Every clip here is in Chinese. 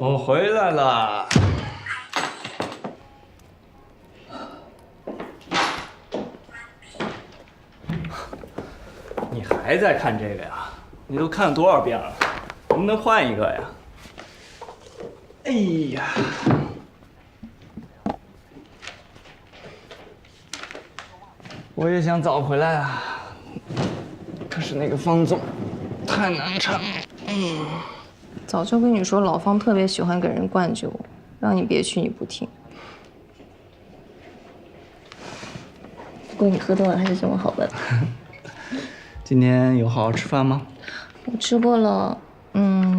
我回来了。你还在看这个呀？你都看了多少遍了？能不能换一个呀？哎呀！我也想早回来啊，可是那个方总太难缠了。早就跟你说，老方特别喜欢给人灌酒，让你别去你不听。不过你喝多了还是这么好闻。今天有好好吃饭吗？我吃过了，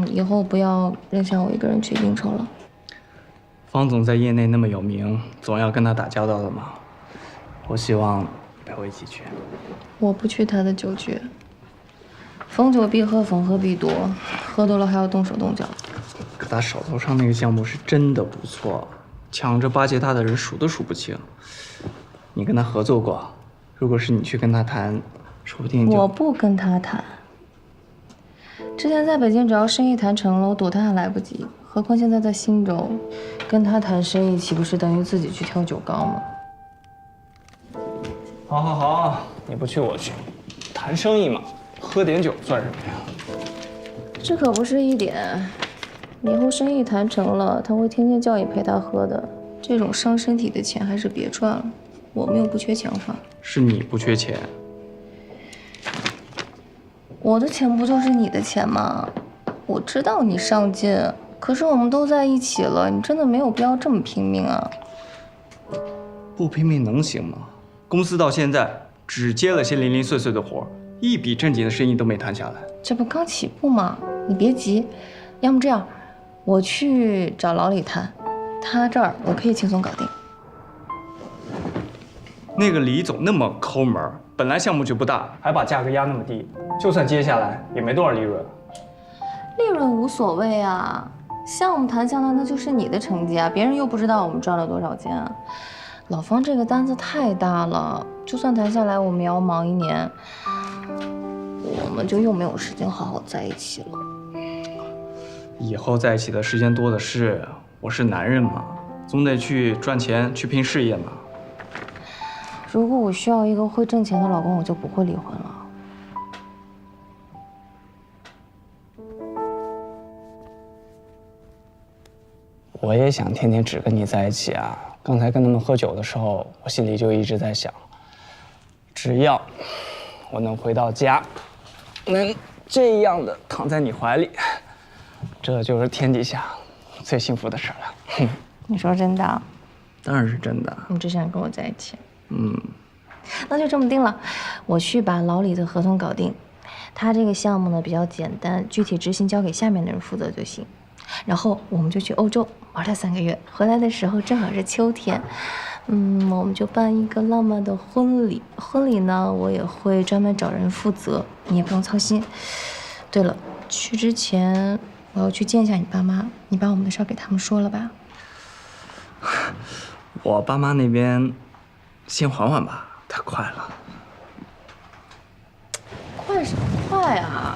以后不要扔下我一个人去应酬了。方总在业内那么有名，总要跟他打交道的嘛。我希望陪我一起去。我不去他的酒局。逢酒必喝，逢喝必夺，喝多了还要动手动脚。可他手头上那个项目是真的不错，抢着巴结他的人数都数不清。你跟他合作过，如果是你去跟他谈，说不定就……我不跟他谈。之前在北京，只要生意谈成了，我躲他还来不及，何况现在在新州，跟他谈生意，岂不是等于自己去挑酒缸吗？好，好，好，你不去我去，谈生意嘛，喝点酒算什么呀？这可不是一点，以后生意谈成了，他会天天叫你陪他喝的。这种伤身体的钱还是别赚了，我们又不缺钱花。是你不缺钱，我的钱不就是你的钱吗？我知道你上进，可是我们都在一起了，你真的没有必要这么拼命啊！不拼命能行吗？公司到现在只接了些零零碎碎的活，一笔正经的生意都没谈下来。这不刚起步吗？你别急，要么这样，我去找老李谈，他这儿我可以轻松搞定。那个李总那么抠门，本来项目就不大，还把价格压那么低，就算接下来也没多少利润。利润无所谓啊，项目谈下来那就是你的成绩啊，别人又不知道我们赚了多少钱啊。老方这个单子太大了，就算谈下来，我们也要忙1年，我们就又没有时间好好在一起了。以后在一起的时间多的是，我是男人嘛，总得去赚钱，去拼事业嘛。如果我需要一个会挣钱的老公，我就不会离婚了。我也想天天只跟你在一起啊。刚才跟他们喝酒的时候，我心里就一直在想，只要我能回到家，能这样的躺在你怀里，这就是天底下最幸福的事了。你说真的？当然是真的。你只想跟我在一起？那就这么定了。我去把老李的合同搞定，他这个项目呢比较简单，具体执行交给下面的人负责就行。然后我们就去欧洲玩了3个月，回来的时候正好是秋天，我们就办一个浪漫的婚礼。婚礼呢，我也会专门找人负责，你也不用操心。对了，去之前我要去见一下你爸妈，你把我们的事儿给他们说了吧？我爸妈那边先缓缓吧，太快了。快什么快啊！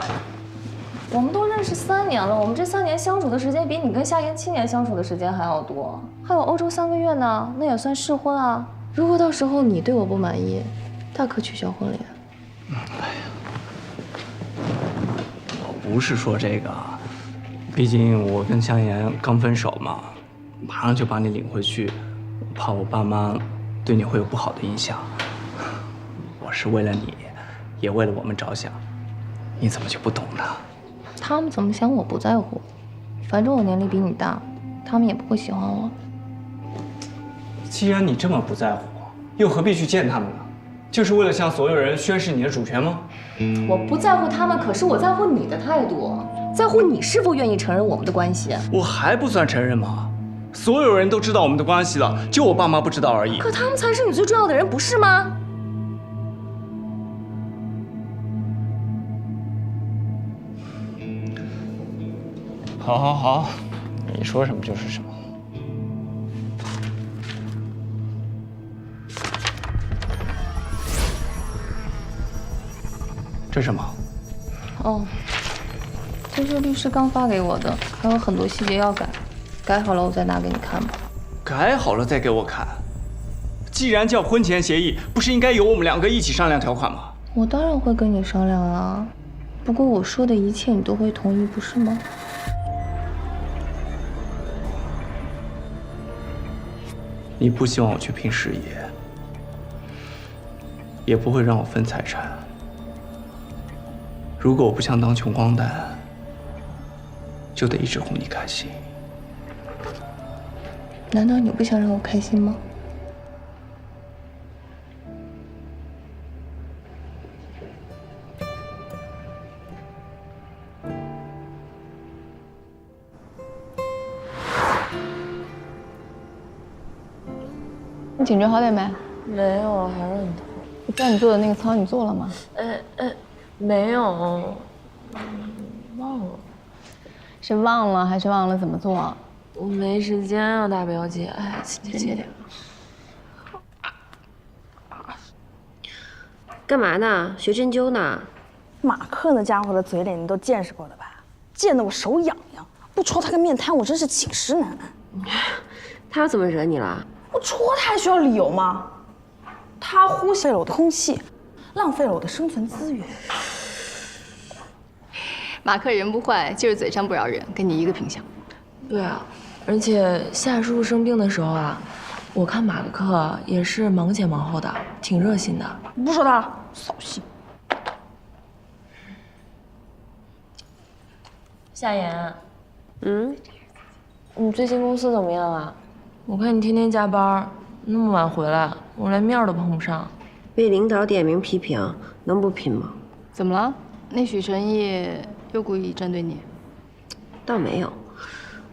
我们都认识3年了，我们这3年相处的时间比你跟夏言7年相处的时间还要多，还有欧洲3个月呢，那也算试婚啊。如果到时候你对我不满意，大可取消婚礼。我不是说这个，毕竟我跟香妍刚分手嘛，马上就把你领回去，我怕我爸妈对你会有不好的印象。我是为了你，也为了我们着想，你怎么就不懂呢？他们怎么想我不在乎，反正我年龄比你大，他们也不会喜欢我。既然你这么不在乎，又何必去见他们呢？就是为了向所有人宣示你的主权吗？我不在乎他们，可是我在乎你的态度，在乎你是否愿意承认我们的关系。我还不算承认吗？所有人都知道我们的关系了，就我爸妈不知道而已。可他们才是你最重要的人，不是吗？好，好，好，你说什么就是什么。这是什么？哦，这是律师刚发给我的，还有很多细节要改。改好了我再拿给你看吧。改好了再给我看。既然叫婚前协议，不是应该由我们2个一起商量条款吗？我当然会跟你商量啊，不过我说的一切你都会同意，不是吗？你不希望我去拼事业，也不会让我分财产。如果我不想当穷光蛋，就得一直哄你开心。难道你不想让我开心吗？你颈椎好点没？没有，还是很痛。我叫你做的那个操，你做了吗？没有，忘了。是忘了还是忘了怎么做？我没时间啊，大表姐。哎，请你借点。干嘛呢？学针灸呢？马克那家伙的嘴脸你都见识过的吧？见得我手痒痒，不戳他个面瘫，我真是寝食难安。他怎么惹你了？我戳他还需要理由吗？他呼吸了我的空气，浪费了我的生存资源。马克人不坏，就是嘴上不饶人，跟你一个品相。对啊，而且夏叔叔生病的时候啊，我看马克也是忙前忙后的，挺热心的。不说他了，扫兴。夏言，你最近公司怎么样啊？我看你天天加班，那么晚回来，我连面都碰不上。被领导点名批评，能不拼吗？怎么了？那许成义又故意针对你？倒没有，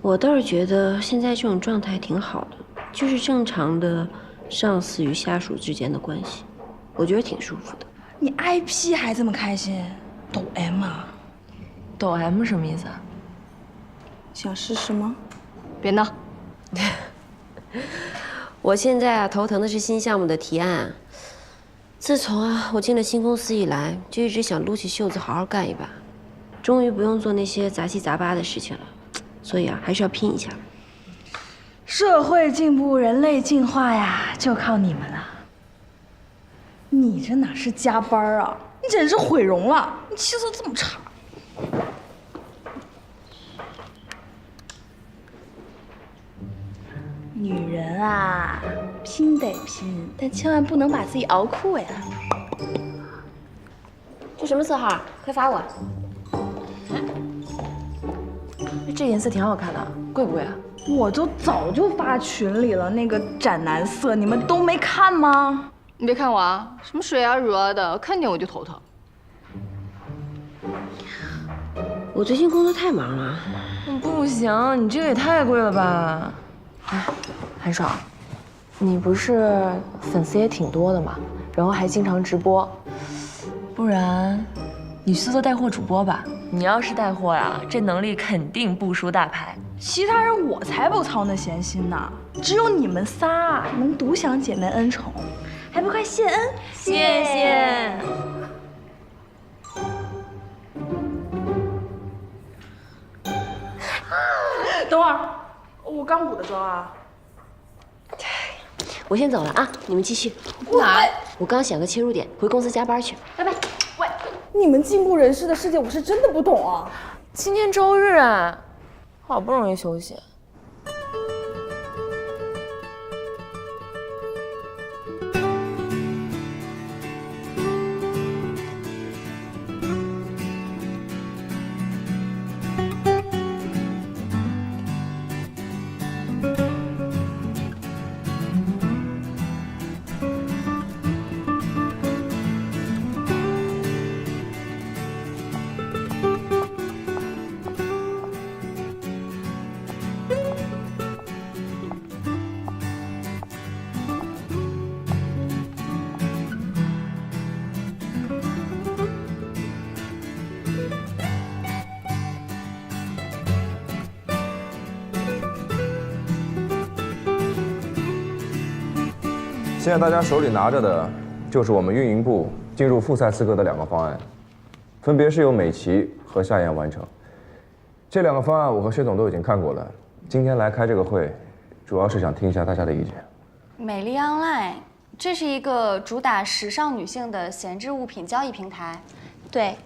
我倒是觉得现在这种状态挺好的，就是正常的上司与下属之间的关系，我觉得挺舒服的。你 IP 还这么开心，抖 M 啊？抖 M 什么意思啊？想试试吗？别闹。我现在头疼的是新项目的提案。自从我进了新公司以来，就一直想撸起袖子好好干一把，终于不用做那些杂七杂八的事情了，所以还是要拼一下。社会进步，人类进化呀，就靠你们了。你这哪是加班啊？你简直是毁容了！你气色这么差。女人啊，拼得拼，但千万不能把自己熬哭呀。这什么色号？快发我！这颜色挺好看的，贵不贵啊？我都早就发群里了，那个斩男色，你们都没看吗？你别看我啊，什么水啊乳啊的，看见我就头疼。我最近工作太忙了。不行，你这个也太贵了吧？哎，韩爽，你不是粉丝也挺多的嘛，然后还经常直播，不然你去做带货主播吧。你要是带货啊，这能力肯定不输大牌。其他人我才不操那闲心呢，只有你们仨能独享姐妹恩宠，还不快谢恩？谢谢。等会儿，我刚补的妆啊。我先走了啊，你们继续。哪？我刚想个切入点，回公司加班去，拜拜。喂，你们进步人士的世界我是真的不懂啊。今天周日啊，好不容易休息。现在大家手里拿着的，就是我们运营部进入复赛资格的2个方案，分别是由美琪和夏言完成。这2个方案我和薛总都已经看过了，今天来开这个会，主要是想听一下大家的意见。美丽 Online， 这是一个主打时尚女性的闲置物品交易平台。对，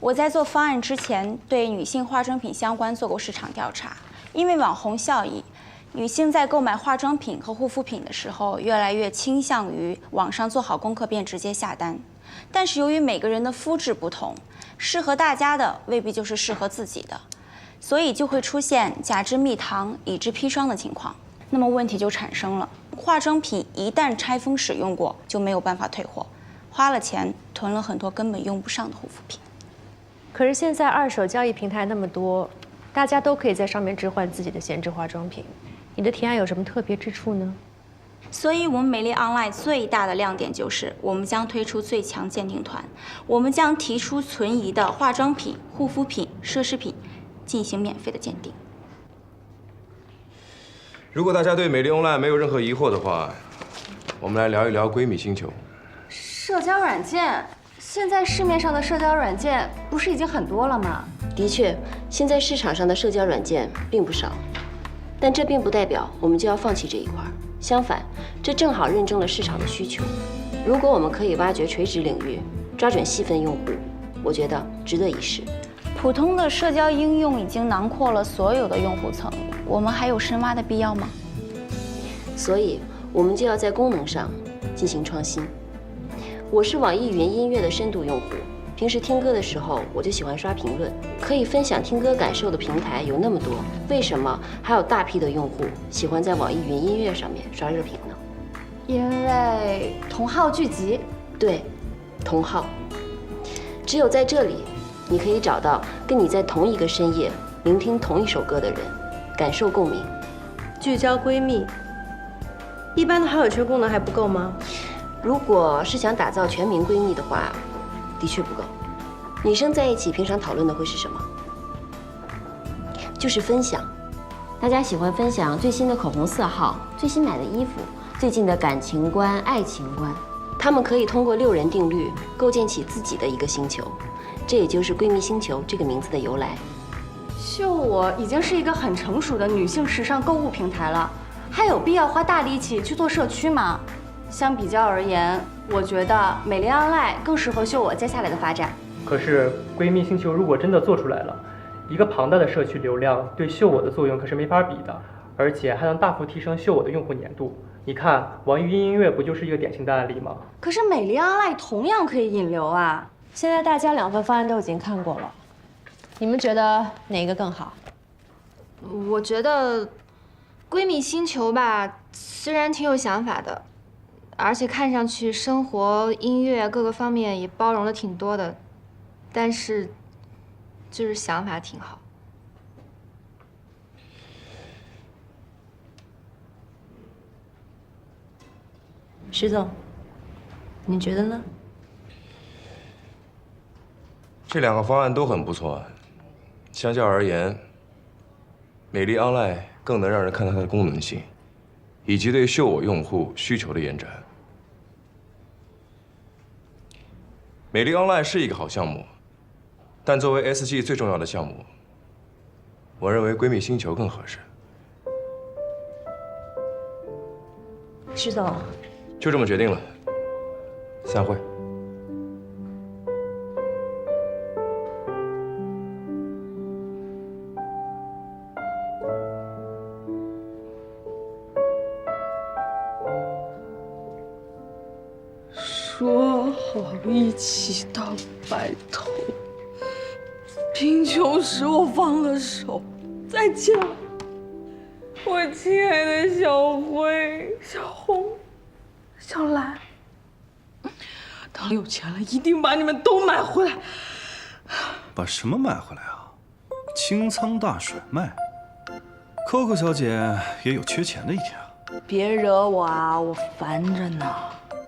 我在做方案之前，对女性化妆品相关做过市场调查。因为网红效益，女性在购买化妆品和护肤品的时候，越来越倾向于网上做好功课便直接下单。但是由于每个人的肤质不同，适合大家的未必就是适合自己的，所以就会出现假肢蜜糖、以致砒霜的情况。那么问题就产生了，化妆品一旦拆封使用过，就没有办法退货，花了钱囤了很多根本用不上的护肤品。可是现在二手交易平台那么多，大家都可以在上面置换自己的闲置化妆品，你的提案有什么特别之处呢？所以，我们美丽 Online 最大的亮点就是，我们将推出最强鉴定团，我们将提出存疑的化妆品、护肤品、奢侈品，进行免费的鉴定。如果大家对美丽 Online 没有任何疑惑的话，我们来聊一聊闺蜜星球。社交软件，现在市面上的社交软件不是已经很多了吗？的确，现在市场上的社交软件并不少，但这并不代表我们就要放弃这一块。相反，这正好认证了市场的需求。如果我们可以挖掘垂直领域，抓准细分用户，我觉得值得一试。普通的社交应用已经囊括了所有的用户层，我们还有深挖的必要吗？所以，我们就要在功能上进行创新。我是网易云音乐的深度用户，平时听歌的时候我就喜欢刷评论，可以分享听歌感受的平台有那么多，为什么还有大批的用户喜欢在网易云音乐上面刷热评呢？因为同好聚集。对，同好。只有在这里，你可以找到跟你在同一个深夜聆听同一首歌的人，感受共鸣。聚焦闺蜜，一般的好友圈功能还不够吗？如果是想打造全民闺蜜的话，的确不够。女生在一起平常讨论的会是什么？就是分享。大家喜欢分享最新的口红色号、最新买的衣服、最近的感情观、爱情观。她们可以通过6人定律构建起自己的一个星球，这也就是闺蜜星球这个名字的由来。秀我已经是一个很成熟的女性时尚购物平台了，还有必要花大力气去做社区吗？相比较而言，我觉得美丽 Online 更适合秀我接下来的发展。可是闺蜜星球如果真的做出来了，一个庞大的社区流量对秀我的作用可是没法比的，而且还能大幅提升秀我的用户粘度。你看，网易云音乐不就是一个典型的案例吗？可是美丽 Online 同样可以引流啊！现在大家2份方案都已经看过了，你们觉得哪个更好？我觉得闺蜜星球吧，虽然挺有想法的，而且看上去生活、音乐各个方面也包容的挺多的，但是就是想法挺好。石总，你觉得呢？这2个方案都很不错，相较而言，美丽 Online 更能让人看到它的功能性，以及对秀我用户需求的延展。美丽 Online 是一个好项目，但作为 SG 最重要的项目，我认为闺蜜星球更合适。石总，就这么决定了，散会。说好一起到白头，贫穷使我放了手。再见，我亲爱的小灰、小红、小蓝。等有钱了，一定把你们都买回来。把什么买回来啊？清仓大甩卖。Coco 小姐也有缺钱的一天啊。别惹我啊，我烦着呢。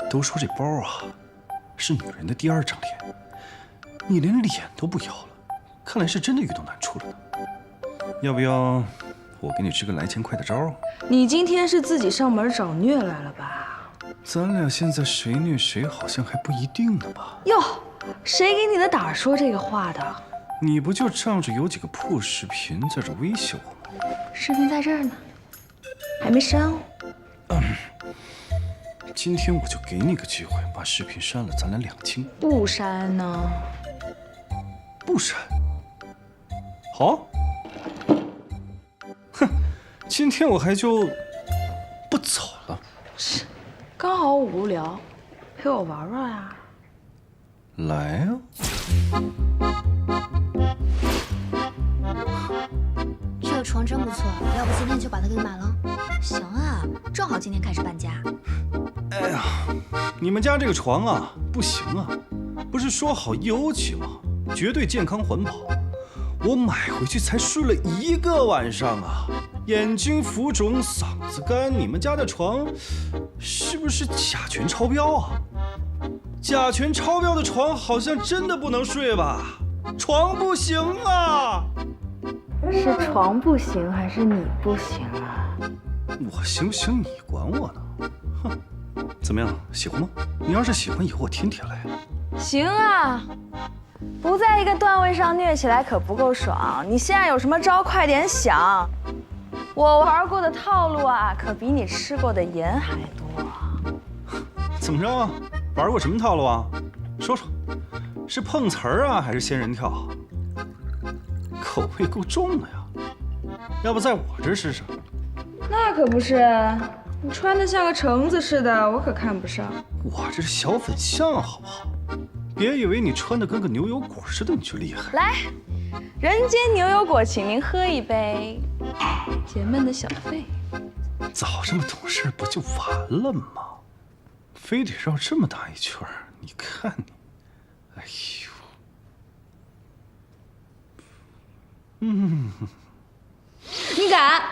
都说这包啊，是女人的第2张脸，你连脸都不要了，看来是真的遇到难处了呢。要不要我给你支个来钱快的招啊？你今天是自己上门找虐来了吧？咱俩现在谁虐谁好像还不一定呢吧？哟，谁给你的胆说这个话的？你不就仗着有几个破视频在这威胁我吗？视频在这儿呢，还没删哦。今天我就给你个机会，把视频删了，咱俩两清。不删呢？不删。好。哼，今天我还就不走了。刚好我无聊，陪我玩玩啊。来啊！这个床真不错，要不今天就把它给买了？行啊，正好今天开始搬家。哎呀，你们家这个床啊，不行啊！不是说好优级吗？绝对健康环保。我买回去才睡了1个晚上啊，眼睛浮肿，嗓子干。你们家的床是不是甲醛超标啊？甲醛超标的床好像真的不能睡吧？床不行啊！是床不行还是你不行啊？我行不行你管我呢？哼，怎么样，喜欢吗？你要是喜欢，以后我天天来。行啊，不在一个段位上虐起来可不够爽。你现在有什么招，快点想。我玩过的套路啊，可比你吃过的盐还多。怎么着？玩过什么套路啊？说说，是碰瓷儿啊，还是仙人跳？口味够重的呀，要不在我这试试？那可不是，你穿得像个橙子似的，我可看不上。我这是小粉象，好不好？别以为你穿得跟个牛油果似的你就厉害。来，人间牛油果，请您喝一杯，解闷的小费。早这么懂事不就完了吗？非得绕这么大一圈儿，你看你，哎呦，你敢？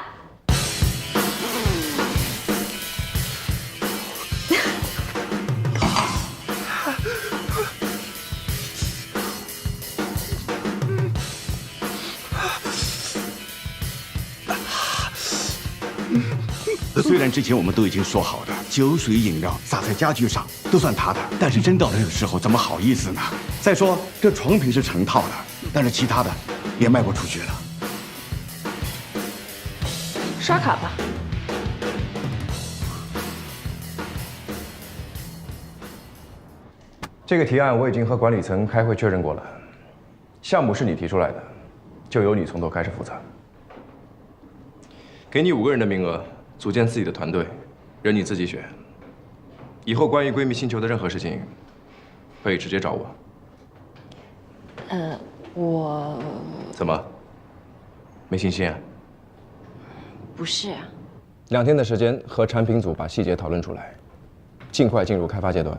虽然之前我们都已经说好的，酒水饮料洒在家具上都算他的，但是真到那个时候，怎么好意思呢？再说这床品是成套的，但是其他的也卖不出去了。刷卡吧。这个提案我已经和管理层开会确认过了，项目是你提出来的，就由你从头开始负责。给你5个人的名额。组建自己的团队，任你自己选。以后关于闺蜜星球的任何事情，可以直接找我。我怎么没信心啊？不是。2天的时间和产品组把细节讨论出来，尽快进入开发阶段，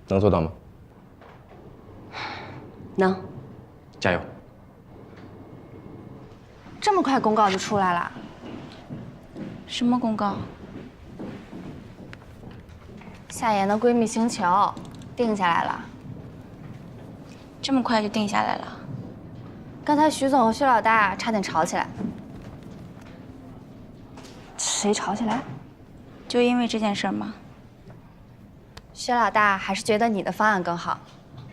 能做到吗？能。加油！这么快公告就出来了？什么公告？夏言的闺蜜星球定下来了。这么快就定下来了？刚才徐总和薛老大差点吵起来。谁吵起来？就因为这件事吗？薛老大还是觉得你的方案更好，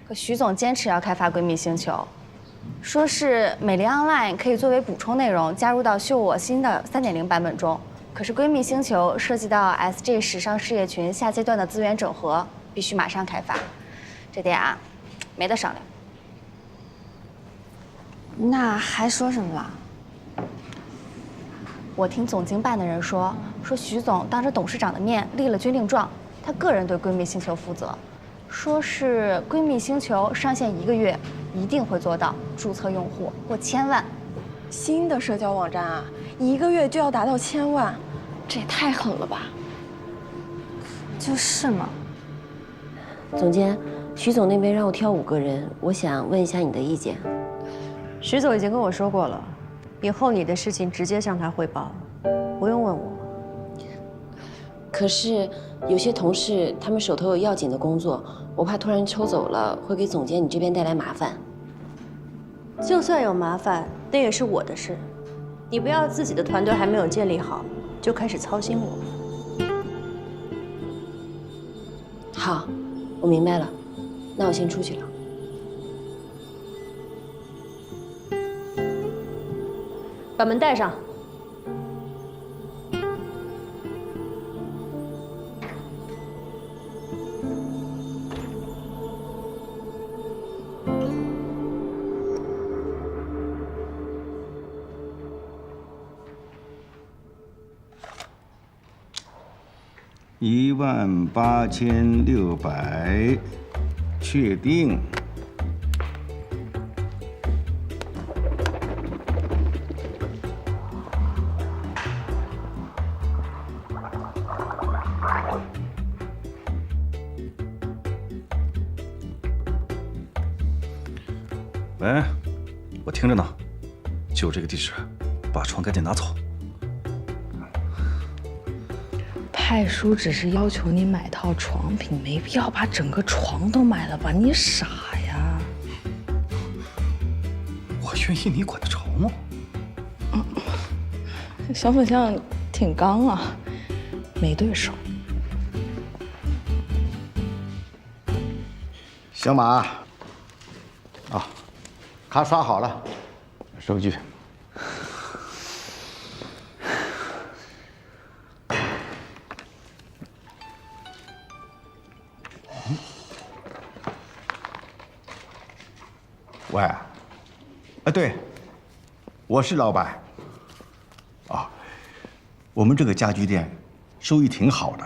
可徐总坚持要开发闺蜜星球，说是美丽 Online 可以作为补充内容加入到秀我新的3.0版本中。可是闺蜜星球涉及到 SG 时尚事业群下阶段的资源整合，必须马上开发，这点啊，没得商量。那还说什么了？我听总经办的人说徐总当着董事长的面立了军令状，他个人对闺蜜星球负责，说是闺蜜星球上线1个月，一定会做到注册用户过1000万。新的社交网站啊，1个月就要达到1000万，这也太狠了吧！就是嘛。总监，徐总那边让我挑5个人，我想问一下你的意见。徐总已经跟我说过了，以后你的事情直接向他汇报，不用问我。可是有些同事他们手头有要紧的工作，我怕突然抽走了会给总监你这边带来麻烦。就算有麻烦，那也是我的事，你不要自己的团队还没有建立好，就开始操心我。好，我明白了，那我先出去了。把门带上。18600，确定。喂，我听着呢，就这个地址，把床赶紧拿走。 派叔只是要求你买套床品，没必要把整个床都买了吧？你傻呀！我愿意，你管得着吗？小粉象挺刚啊，没对手。小马，啊，卡刷好了，收据。 喂，对，我是老板。啊，我们这个家居店收益挺好的，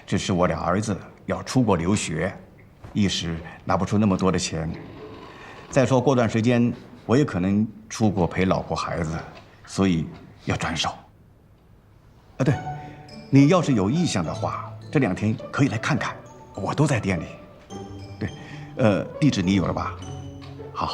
只是我俩儿子要出国留学，一时拿不出那么多的钱。再说过段时间我也可能出国陪老婆孩子，所以要转手。啊，对，你要是有意向的话，这2天可以来看看，我都在店里。对，地址你有了吧？ 好，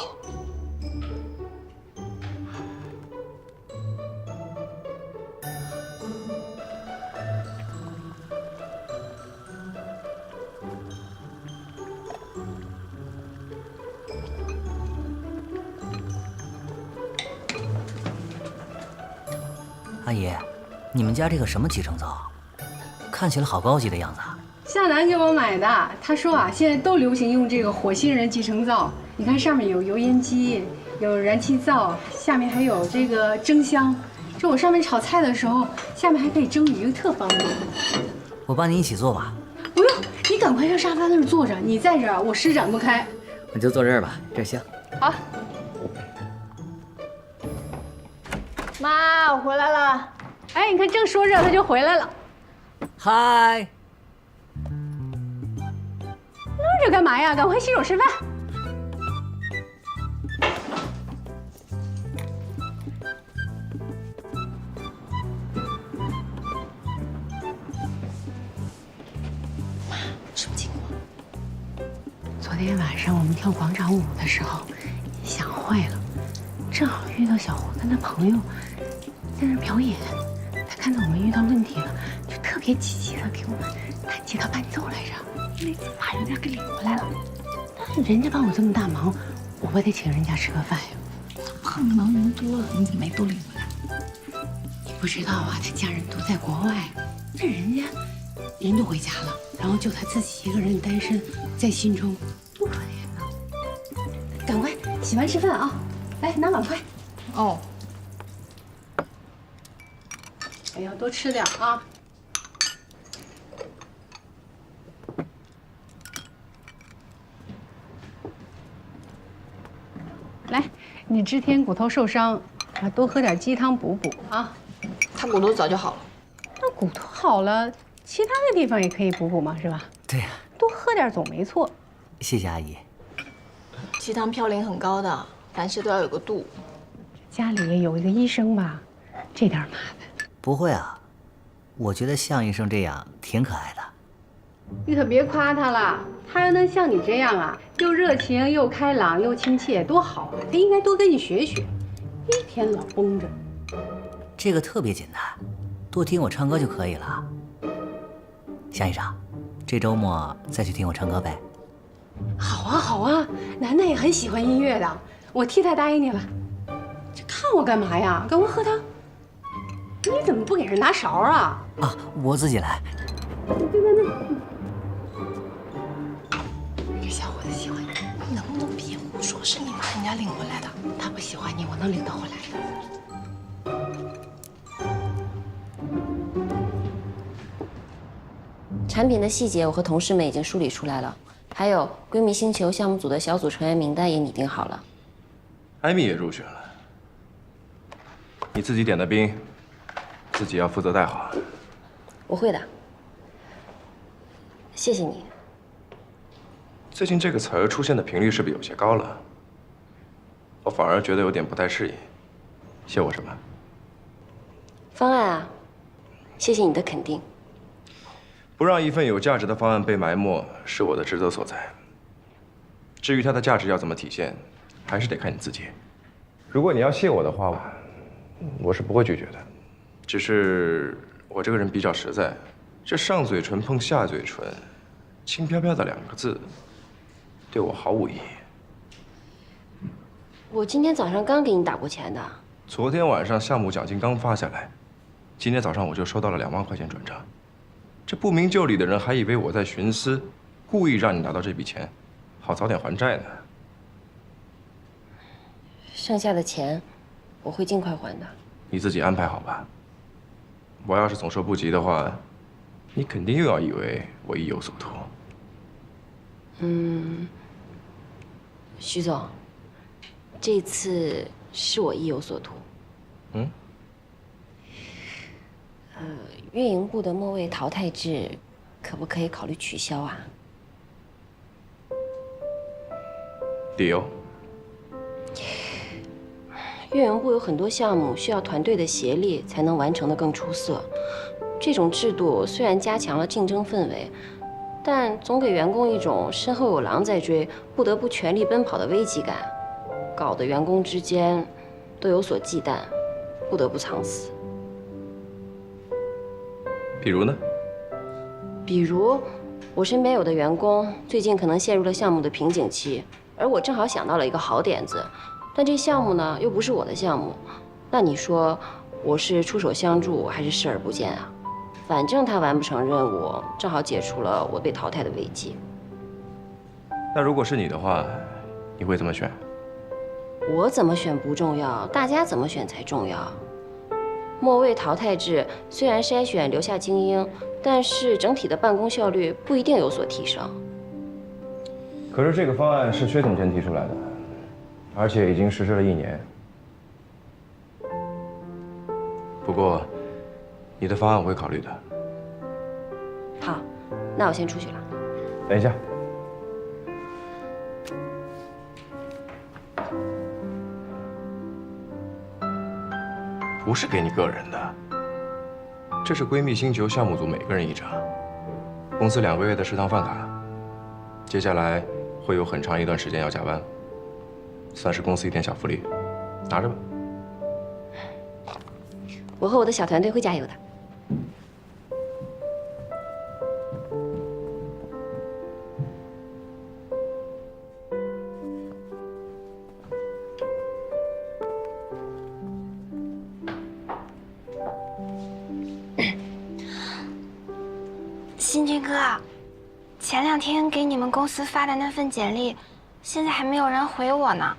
阿姨，你们家这个什么集成灶，看起来好高级的样子啊！夏楠给我买的，他说啊，现在都流行用这个火星人集成灶。 你看上面有油烟机，有燃气灶，下面还有这个蒸箱。这我上面炒菜的时候，下面还可以蒸鱼，特方便。我帮你一起做吧。不用，你赶快上沙发那儿坐着。你在这儿，我施展不开。我就坐这儿吧，这儿香。好。妈，我回来了。哎，你看正说着，他就回来了。嗨。愣着干嘛呀？赶快洗手吃饭。 什么情况？昨天晚上我们跳广场舞的时候，想坏了，正好遇到小胡跟他朋友在那表演，他看到我们遇到问题了，就特别积极的给我们弹吉他伴奏来着，那次把人家给领回来了。但是人家帮我这么大忙，我不得请人家吃个饭呀？帮忙人多了，你怎么没都领回来？你不知道啊，他家人都在国外，那人家人都回家了。 然后就他自己一个人单身，在心中多可怜呐！赶快洗完吃饭啊！来拿碗筷。哦。哎呀，多吃点啊！来，你之前骨头受伤，啊，多喝点鸡汤补补啊。他骨头早就好了。那骨头好了。 其他的地方也可以补补嘛，是吧？对呀，多喝点总没错。谢谢阿姨。鸡汤嘌呤很高的，凡事都要有个度。家里也有一个医生吧，这点麻烦。不会啊，我觉得向医生这样挺可爱的。你可别夸他了，他要能像你这样啊，又热情又开朗又亲切，多好啊！他应该多跟你学学，一天老绷着。这个特别简单，多听我唱歌就可以了。 向医生，这周末再去听我唱歌呗。好啊，好啊，楠楠也很喜欢音乐的，我替他答应你了。这看我干嘛呀？赶快喝汤。你怎么不给人拿勺啊？啊，我自己来。就在那。这小伙子喜欢你，你能不能别胡说？是你把人家领回来的，他不喜欢你，我能领他回来的。产品的细节我和同事们已经梳理出来了，还有闺蜜星球项目组的小组成员名单也拟定好了。艾米也入选了，你自己点的兵，自己要负责带好。我会的，谢谢你。最近这个词儿出现的频率是不是有些高了？我反而觉得有点不太适应。谢我什么？方案啊，谢谢你的肯定。不让一份有价值的方案被埋没，是我的职责所在。至于它的价值要怎么体现，还是得看你自己。如果你要谢我的话，我是不会拒绝的。只是我这个人比较实在，这上嘴唇碰下嘴唇，轻飘飘的2个字，对我毫无意义。我今天早上刚给你打过钱的。昨天晚上项目奖金刚发下来，今天早上我就收到了2万块钱转账。这不明就里的人还以为我在徇私，故意让你拿到这笔钱，好早点还债呢。剩下的钱，我会尽快还的。你自己安排好吧。我要是总说不急的话，你肯定又要以为我意有所图。徐总，这次是我意有所图。运营部的末位淘汰制，可不可以考虑取消啊？理由？运营部有很多项目需要团队的协力才能完成得更出色。这种制度虽然加强了竞争氛围，但总给员工一种身后有狼在追，不得不全力奔跑的危机感，搞得员工之间都有所忌惮，不得不藏死。比如呢？比如，我身边有的员工最近可能陷入了项目的瓶颈期，而我正好想到了一个好点子，但这项目呢又不是我的项目，那你说我是出手相助还是视而不见啊？反正他完不成任务，正好解除了我被淘汰的危机。那如果是你的话，你会怎么选？我怎么选不重要，大家怎么选才重要。末位淘汰制虽然筛选留下精英，但是整体的办公效率不一定有所提升。可是这个方案是薛总监提出来的，而且已经实施了1年。不过，你的方案我会考虑的。好，那我先出去了。等一下。不是给你个人的，这是闺蜜星球项目组每个人1张，公司2个月的食堂饭卡，接下来会有很长一段时间要加班，算是公司一点小福利，拿着吧。我和我的小团队会加油的。新军哥，前2天给你们公司发的那份简历，现在还没有人回我呢，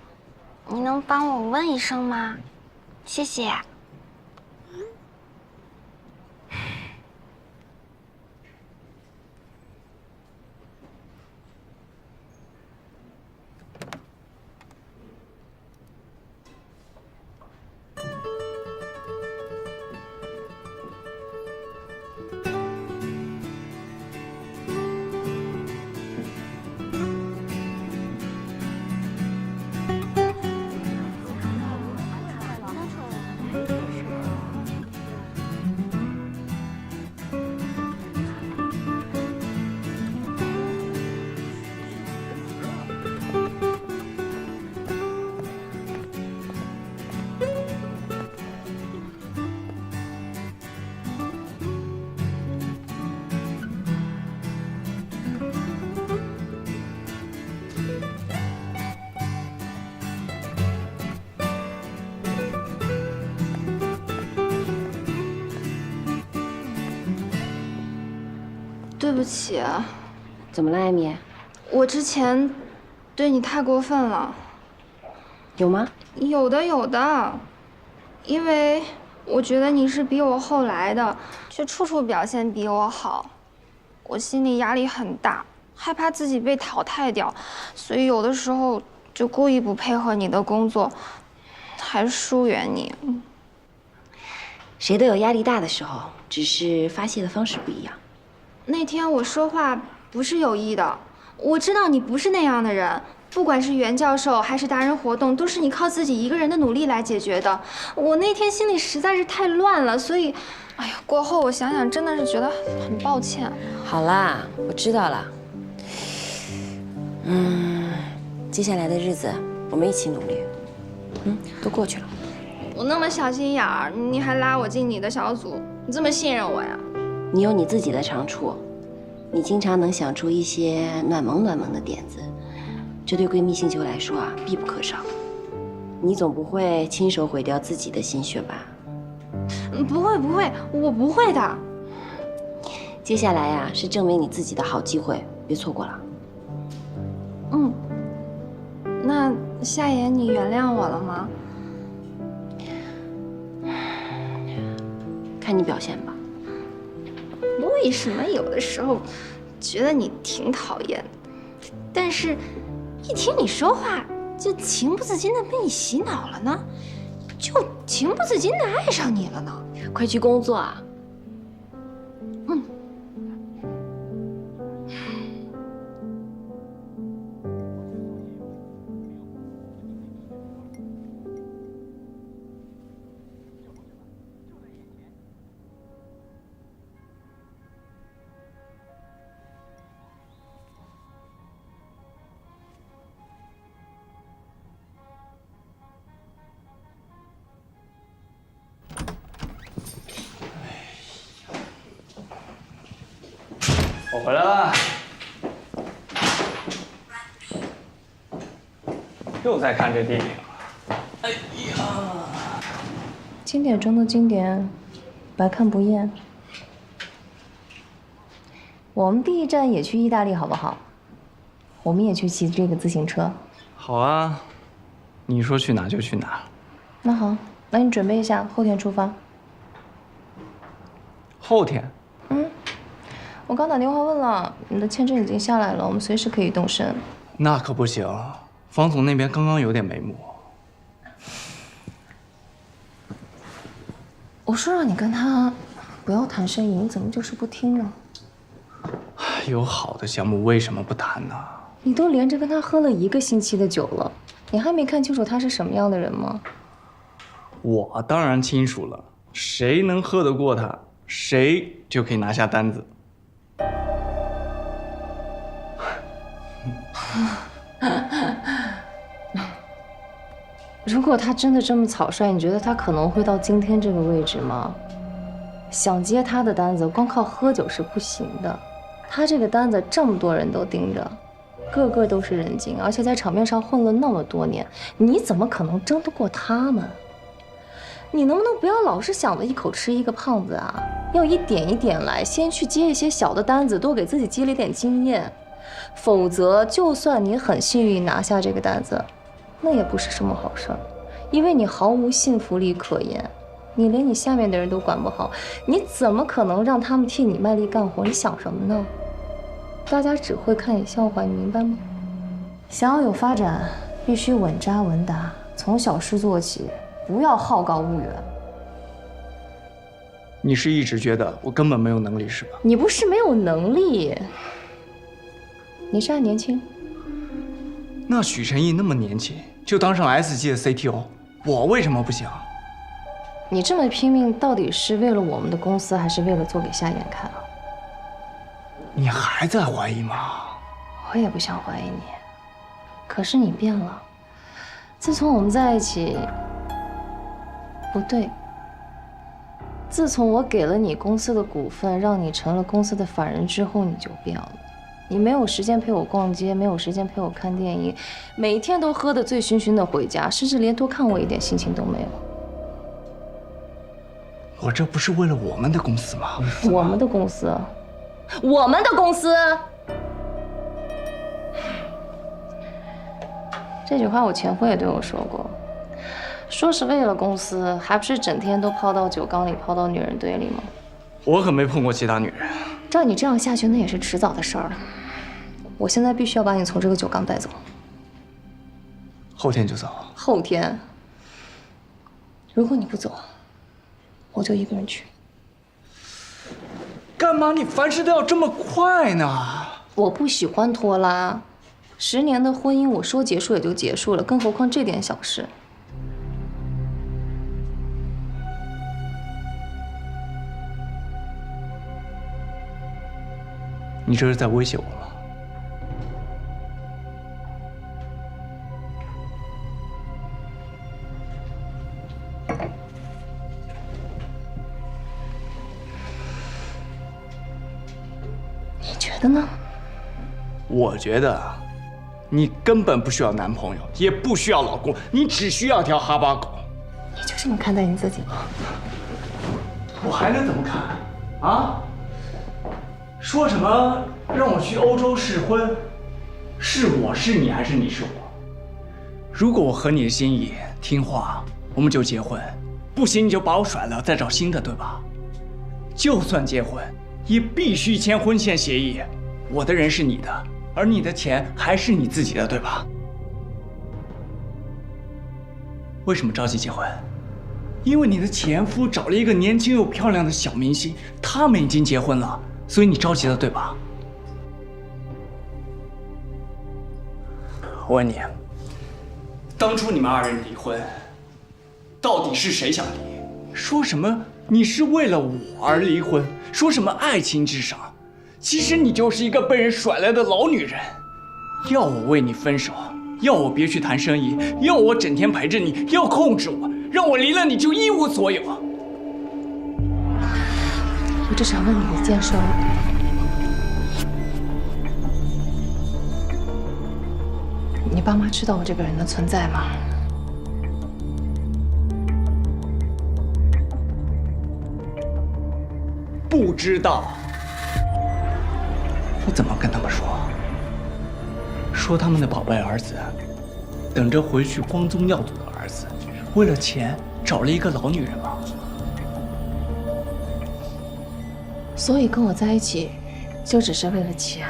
你能帮我问一声吗？谢谢。对不起，怎么了，艾米？我之前对你太过分了。有吗？有的，有的。因为我觉得你是比我后来的，却处处表现比我好。我心里压力很大，害怕自己被淘汰掉，所以有的时候就故意不配合你的工作，还疏远你。谁都有压力大的时候，只是发泄的方式不一样。那天我说话不是有意的，我知道你不是那样的人。不管是袁教授还是达人活动，都是你靠自己一个人的努力来解决的。我那天心里实在是太乱了，所以，哎呀，过后我想想，真的是觉得很抱歉。好啦，我知道了。接下来的日子我们一起努力。都过去了。我那么小心眼儿，你还拉我进你的小组，你这么信任我呀？你有你自己的长处，你经常能想出一些暖萌暖萌的点子。这对闺蜜星球来说啊，必不可少。你总不会亲手毁掉自己的心血吧？不会不会，我不会的。接下来呀，是证明你自己的好机会，别错过了。那夏言，你原谅我了吗？看你表现吧。为什么有的时候觉得你挺讨厌的，但是一听你说话，就情不自禁的被你洗脑了呢？就情不自禁的爱上你了呢？快去工作啊！我回来了，又在看这电影。哎呀，经典中的经典，百看不厌。我们第一站也去意大利，好不好？我们也去骑这个自行车。好啊，你说去哪就去哪。那好，那你准备一下，后天出发。后天？我刚打电话问了，你的签证已经下来了，我们随时可以动身。那可不行，方总那边刚刚有点眉目。我说让你跟他不要谈生意，你怎么就是不听呢？有好的项目为什么不谈呢？你都连着跟他喝了1个星期的酒了，你还没看清楚他是什么样的人吗？我当然清楚了，谁能喝得过他，谁就可以拿下单子。如果他真的这么草率，你觉得他可能会到今天这个位置吗？想接他的单子，光靠喝酒是不行的。他这个单子这么多人都盯着，个个都是人精，而且在场面上混了那么多年，你怎么可能争得过他们？你能不能不要老是想着一口吃一个胖子啊？要一点一点来，先去接一些小的单子，多给自己积累点经验。否则，就算你很幸运拿下这个单子，那也不是什么好事儿，因为你毫无信服力可言，你连你下面的人都管不好，你怎么可能让他们替你卖力干活？你想什么呢？大家只会看你笑话，你明白吗？想要有发展，必须稳扎稳打，从小事做起，不要好高骛远。你是一直觉得我根本没有能力是吧？你不是没有能力，你是还年轻。那许成义那么年轻就当上 S 级的 CTO， 我为什么不行？你这么拼命，到底是为了我们的公司，还是为了做给夏言看啊？你还在怀疑吗？我也不想怀疑你，可是你变了。自从我们在一起，不对，自从我给了你公司的股份，让你成了公司的法人之后，你就变了。你没有时间陪我逛街，没有时间陪我看电影，每天都喝得醉醺醺的回家，甚至连多看我一点心情都没有。我这不是为了我们的公司吗？我们的公司，我们的公司。这句话我前夫也对我说过，说是为了公司，还不是整天都泡到酒缸里，泡到女人堆里吗？我可没碰过其他女人。照你这样下去，那也是迟早的事儿了。我现在必须要把你从这个酒缸带走。后天就走。后天，如果你不走，我就一个人去。干嘛你凡事都要这么快呢？我不喜欢拖拉。10年的婚姻，我说结束也就结束了，更何况这点小事。你这是在威胁我吗？你觉得呢？我觉得，你根本不需要男朋友，也不需要老公，你只需要条哈巴狗。你就这么看待你自己吗？我还能怎么看？啊？说什么让我去欧洲试婚？是我是你还是你是我？如果我合你的心意，听话，我们就结婚；不行你就把我甩了，再找新的，对吧？就算结婚，也必须签婚前协议。我的人是你的，而你的钱还是你自己的，对吧？为什么着急结婚？因为你的前夫找了一个年轻又漂亮的小明星，他们已经结婚了，所以你着急了，对吧？我问你，当初你们2人离婚，到底是谁想离？说什么你是为了我而离婚，说什么爱情至上，其实你就是一个被人甩来的老女人。要我为你分手，要我别去谈生意，要我整天陪着你，要控制我，让我离了你就一无所有。我只想问你一件事儿。你爸妈知道我这个人的存在吗？不知道。我怎么跟他们说？说他们的宝贝儿子，等着回去光宗耀祖的儿子，为了钱找了一个老女人吗？所以跟我在一起，就只是为了钱？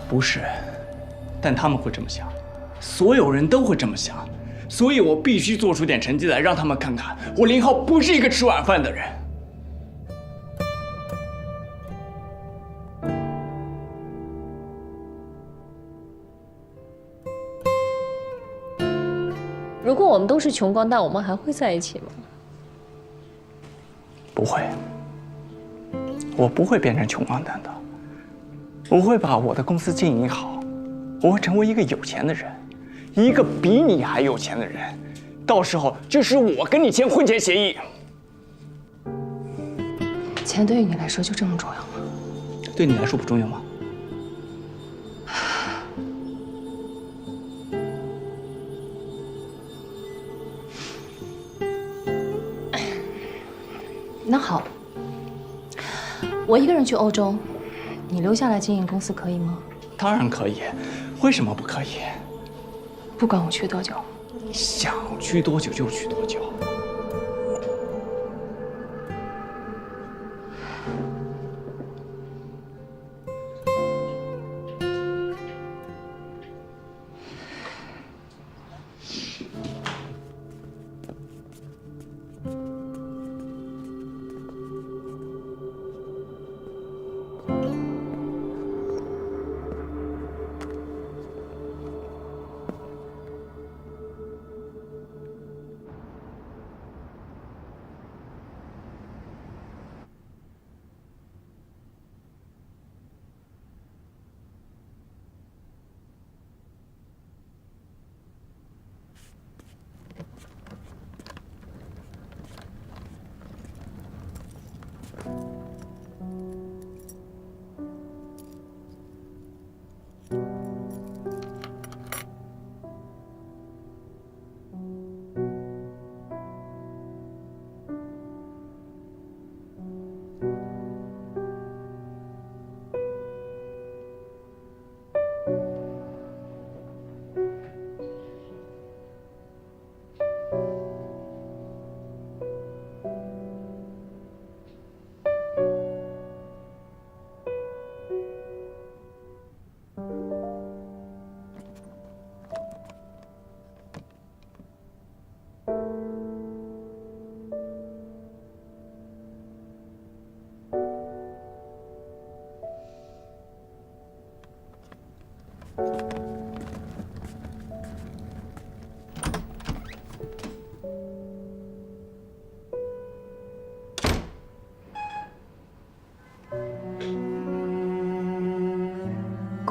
不是。但他们会这么想，所有人都会这么想，所以我必须做出点成绩来，让他们看看我林浩不是一个吃晚饭的人。如果我们都是穷光蛋，我们还会在一起吗？不会，我不会变成穷光蛋的，我会把我的公司经营好。我会成为一个有钱的人，一个比你还有钱的人，到时候就是我跟你签婚前协议。钱对于你来说就这么重要吗？对你来说不重要吗？那好，我一个人去欧洲，你留下来经营公司可以吗？当然可以，为什么不可以？不管我去多久，想去多久就去多久。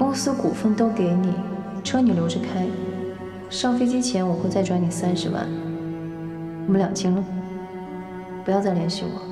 公司股份都给你，车你留着开，上飞机前我会再转你30万，我们两清了，不要再联系我。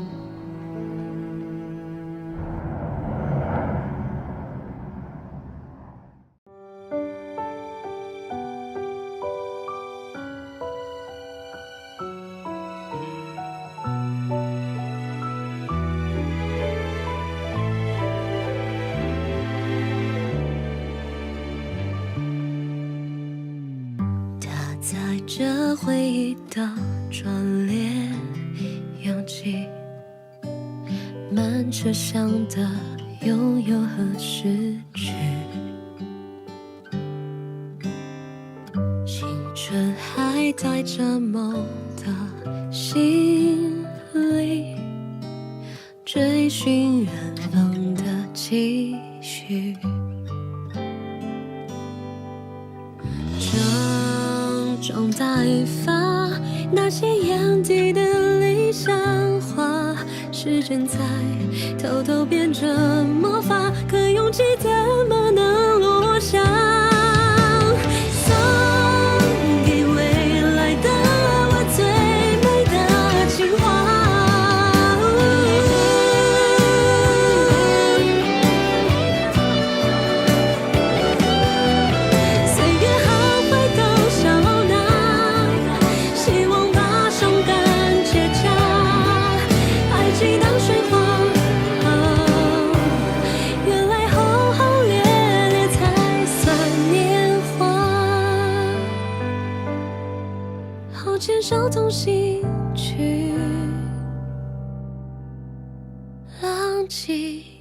在这回忆的转列扬起，满车厢的拥有和失去，青春还带着梦的心里，追寻远方的期许。装待发，那些眼底的理想化，时间在偷偷变着魔法，可勇气怎么能落下？送给未来的我最美的情话。岁月耗费都笑纳。牵手同行去，浪迹。